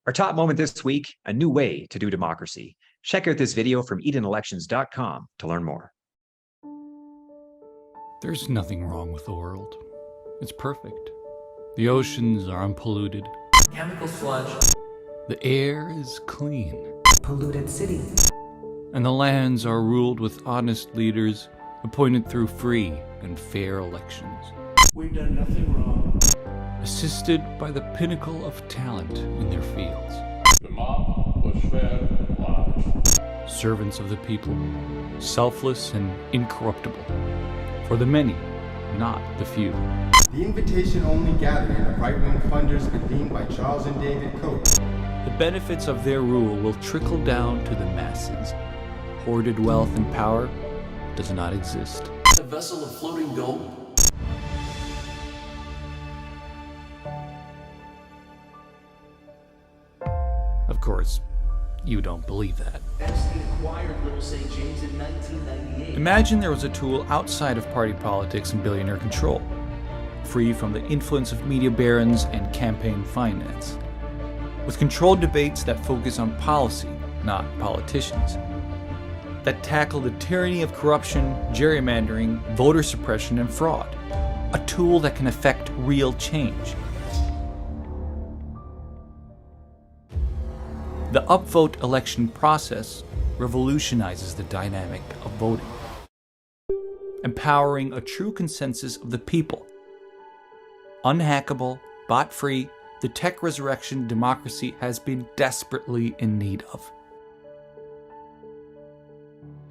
Our top moment this week, a new way to do democracy. Check out this video from EdenElections.com to learn more. There's nothing wrong with the world. It's perfect. The oceans are unpolluted. Chemical sludge. The air is clean. Polluted city. And the lands are ruled with honest leaders appointed through free and fair elections. We've done nothing wrong. Assisted by the pinnacle of talent in their fields. The mob was fed lies. Servants of the people, selfless and incorruptible. For the many, not the few. The invitation-only gathering of right-wing funders convened by Charles and David Koch. The benefits of their rule will trickle down to the masses. Hoarded wealth and power does not exist. A vessel of floating gold. Of course, you don't believe that. Epstein acquired Little St. James in 1998. Imagine there was a tool outside of party politics and billionaire control, free from the influence of media barons and campaign finance, with controlled debates that focus on policy, not politicians, that tackle the tyranny of corruption, gerrymandering, voter suppression, and fraud. A tool that can affect real change. The upvote election process revolutionizes the dynamic of voting, empowering a true consensus of the people. Unhackable, bot-free, the tech resurrection democracy has been desperately in need of.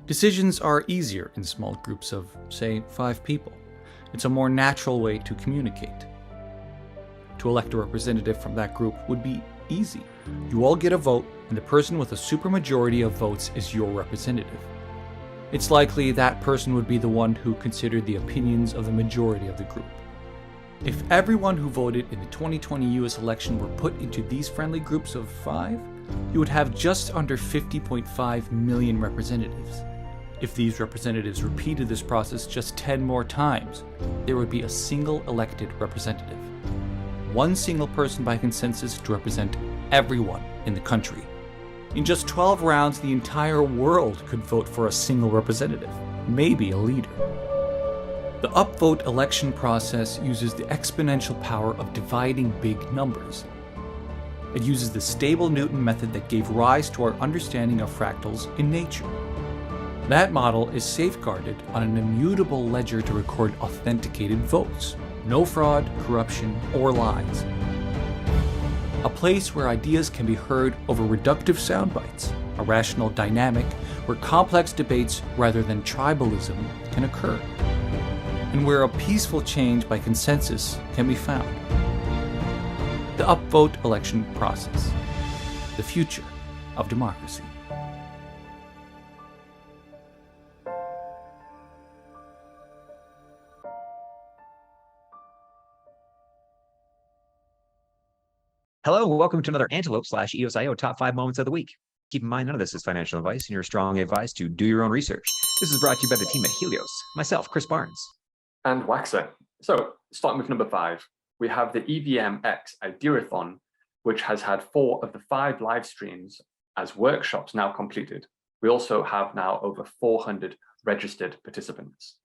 Decisions are easier in small groups of, say, 5 people. It's a more natural way to communicate. To elect a representative from that group would be easy. You all get a vote, and the person with a supermajority of votes is your representative. It's likely that person would be the one who considered the opinions of the majority of the group. If everyone who voted in the 2020 US election were put into these friendly groups of 5, you would have just under 50.5 million representatives. If these representatives repeated this process just 10 more times, there would be a single elected representative. One single person by consensus to represent everyone in the country. In just 12 rounds, the entire world could vote for a single representative, maybe a leader. The upvote election process uses the exponential power of dividing big numbers. It uses the stable Newton method that gave rise to our understanding of fractals in nature. That model is safeguarded on an immutable ledger to record authenticated votes. No fraud, corruption, or lies. A place where ideas can be heard over reductive sound bites, a rational dynamic where complex debates rather than tribalism can occur, and where a peaceful change by consensus can be found. The upvote election process, the future of democracy. Hello, and welcome to another Antelope/EOSIO Top 5 Moments of the Week. Keep in mind, none of this is financial advice, and you're strongly advised to do your own research. This is brought to you by the team at Helios, myself, Chris Barnes. And Waxer. So, starting with number 5, we have the EVMxIdeathon, which has had 4 of the 5 live streams as workshops now completed. We also have now over 400 registered participants.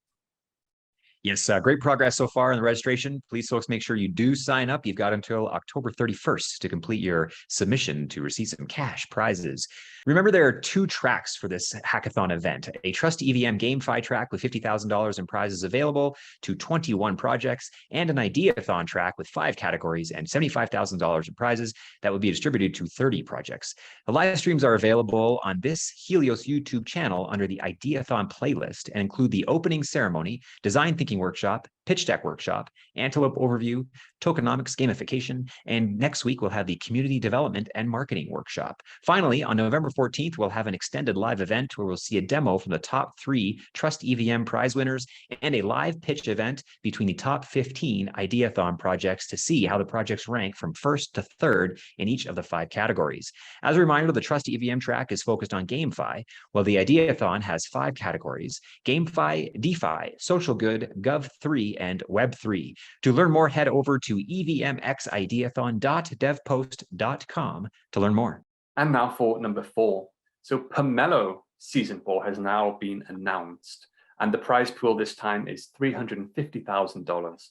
Yes, great progress so far in the registration. Please, folks, make sure you do sign up. You've got until October 31st to complete your submission to receive some cash prizes. Remember, there are 2 tracks for this hackathon event: a Trust EVM GameFi track with $50,000 in prizes available to 21 projects, and an Ideathon track with 5 categories and $75,000 in prizes that will be distributed to 30 projects. The live streams are available on this Helios YouTube channel under the Ideathon playlist and include the opening ceremony, design thinking workshop, pitch deck workshop, Antelope overview, tokenomics gamification, and next week we'll have the community development and marketing workshop. Finally, on November 14th, we'll have an extended live event where we'll see a demo from the top 3 Trust EVM prize winners and a live pitch event between the top 15 Ideathon projects to see how the projects rank from 1st to 3rd in each of the 5 categories. As a reminder, the Trust EVM track is focused on GameFi, while the Ideathon has 5 categories: GameFi, DeFi, Social Good, Gov3, Web3, and Web3. To learn more, head over to EVMxIdeathon.devpost.com to learn more. And now for number 4. So Pomelo Season 4 has now been announced, and the prize pool this time is $350,000.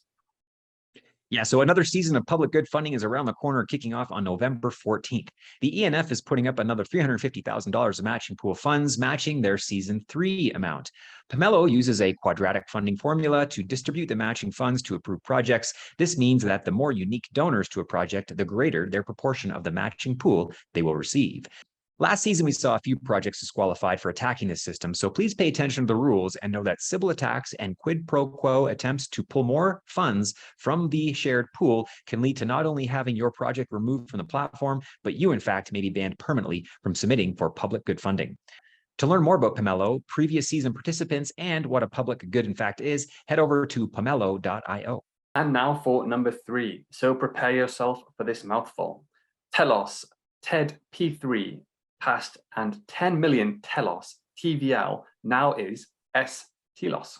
Yeah, so another season of public good funding is around the corner, kicking off on November 14th. The ENF is putting up another $350,000 of matching pool funds, matching their Season 3 amount. Pomelo uses a quadratic funding formula to distribute the matching funds to approved projects. This means that the more unique donors to a project, the greater their proportion of the matching pool they will receive. Last season, we saw a few projects disqualified for attacking this system, so please pay attention to the rules and know that Sybil attacks and quid pro quo attempts to pull more funds from the shared pool can lead to not only having your project removed from the platform, but you, in fact, may be banned permanently from submitting for public good funding. To learn more about Pomelo, previous season participants, and what a public good in fact is, head over to pomelo.io. And now for number 3. So prepare yourself for this mouthful. Telos TEDP3 passed, and 10 million TLOS TVL now is sTLOS.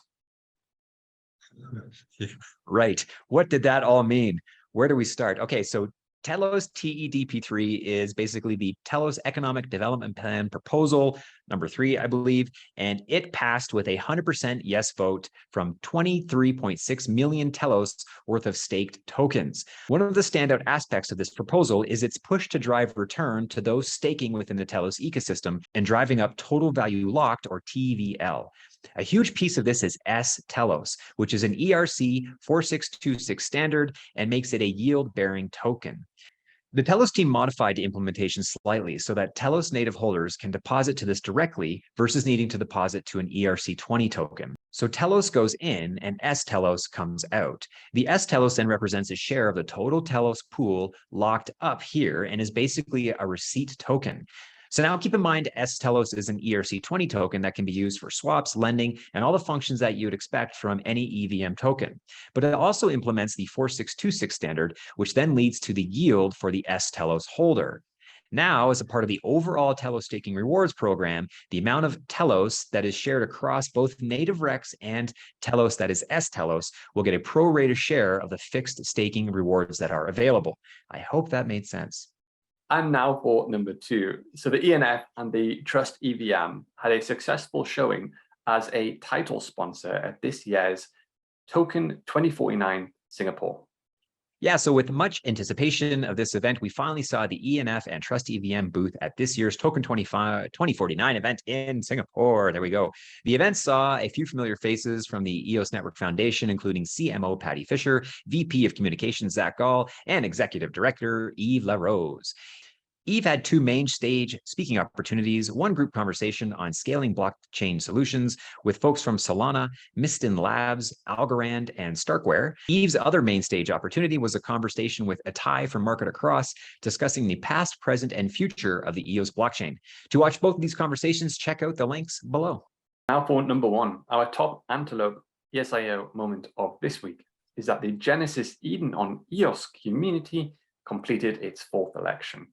Right. What did that all mean? Where do we start? Okay, so Telos TEDP3 is basically the Telos Economic Development Plan proposal, number 3, I believe, and it passed with a 100% yes vote from 23.6 million Telos worth of staked tokens. One of the standout aspects of this proposal is its push to drive return to those staking within the Telos ecosystem and driving up total value locked, or TVL. A huge piece of this is sTLOS, which is an ERC 4626 standard and makes it a yield-bearing token. The Telos team modified the implementation slightly so that Telos native holders can deposit to this directly versus needing to deposit to an ERC20 token. So Telos goes in and sTLOS comes out. The sTLOS then represents a share of the total Telos pool locked up here and is basically a receipt token. So now keep in mind, sTLOS is an ERC20 token that can be used for swaps, lending, and all the functions that you would expect from any EVM token. But it also implements the 4626 standard, which then leads to the yield for the sTLOS holder. Now, as a part of the overall Telos staking rewards program, the amount of Telos that is shared across both native Rex and Telos that is sTLOS will get a pro-rata share of the fixed staking rewards that are available. I hope that made sense. And now for number 2. So the ENF and the Trust EVM had a successful showing as a title sponsor at this year's Token 2049 Singapore. Yeah, so with much anticipation of this event, we finally saw the ENF and Trust EVM booth at this year's Token 2049 event in Singapore. There we go. The event saw a few familiar faces from the EOS Network Foundation, including CMO Patty Fisher, VP of Communications Zach Gall, and Executive Director Yves LaRose. Yves had 2 main stage speaking opportunities, one group conversation on scaling blockchain solutions with folks from Solana, Mistin Labs, Algorand, and Starkware. Yves' other main stage opportunity was a conversation with Atai from Market Across, discussing the past, present, and future of the EOS blockchain. To watch both of these conversations, check out the links below. Now for number 1, our top Antelope EOSIO moment of this week is that the Genesis Eden on EOS community completed its 4th election.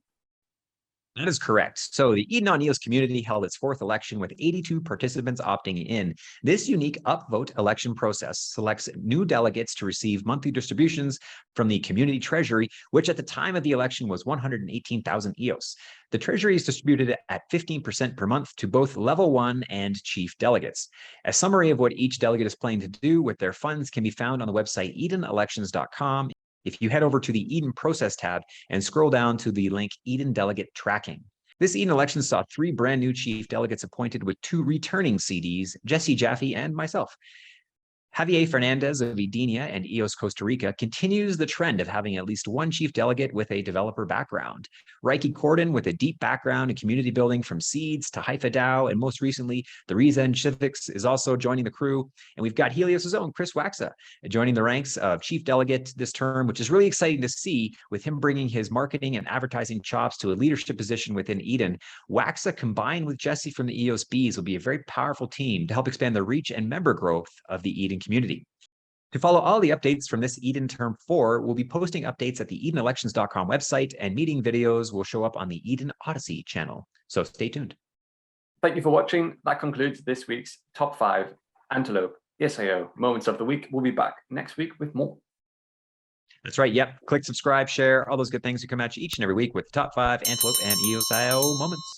That is correct. So the Eden on EOS community held its 4th election with 82 participants opting in. This unique upvote election process selects new delegates to receive monthly distributions from the community treasury, which at the time of the election was 118,000 EOS. The treasury is distributed at 15% per month to both level 1 and chief delegates. A summary of what each delegate is planning to do with their funds can be found on the website edenelections.com. If you head over to the Eden Process tab and scroll down to the link Eden Delegate Tracking. This Eden election saw 3 brand new chief delegates appointed with 2 returning CDs, Jesse Jaffe and myself. Javier Fernandez of Edenia and EOS Costa Rica continues the trend of having at least 1 chief delegate with a developer background. Reiki Corden with a deep background in community building from Seeds to Haifa DAO, and most recently, the Rezen Civics is also joining the crew. And we've got Helios' own Chris Waxa joining the ranks of chief delegate this term, which is really exciting to see with him bringing his marketing and advertising chops to a leadership position within Eden. Waxa combined with Jesse from the EOS Bees will be a very powerful team to help expand the reach and member growth of the Eden community. To follow all the updates from this Eden Term 4, we'll be posting updates at the edenelections.com website, and meeting videos will show up on the Eden Odyssey channel. So stay tuned. Thank you for watching. That concludes this week's Top 5 Antelope EOSIO Moments of the Week. We'll be back next week with more. That's right. Yep. Click subscribe, share, all those good things that come at you each and every week with the top 5 Antelope and EOSIO moments.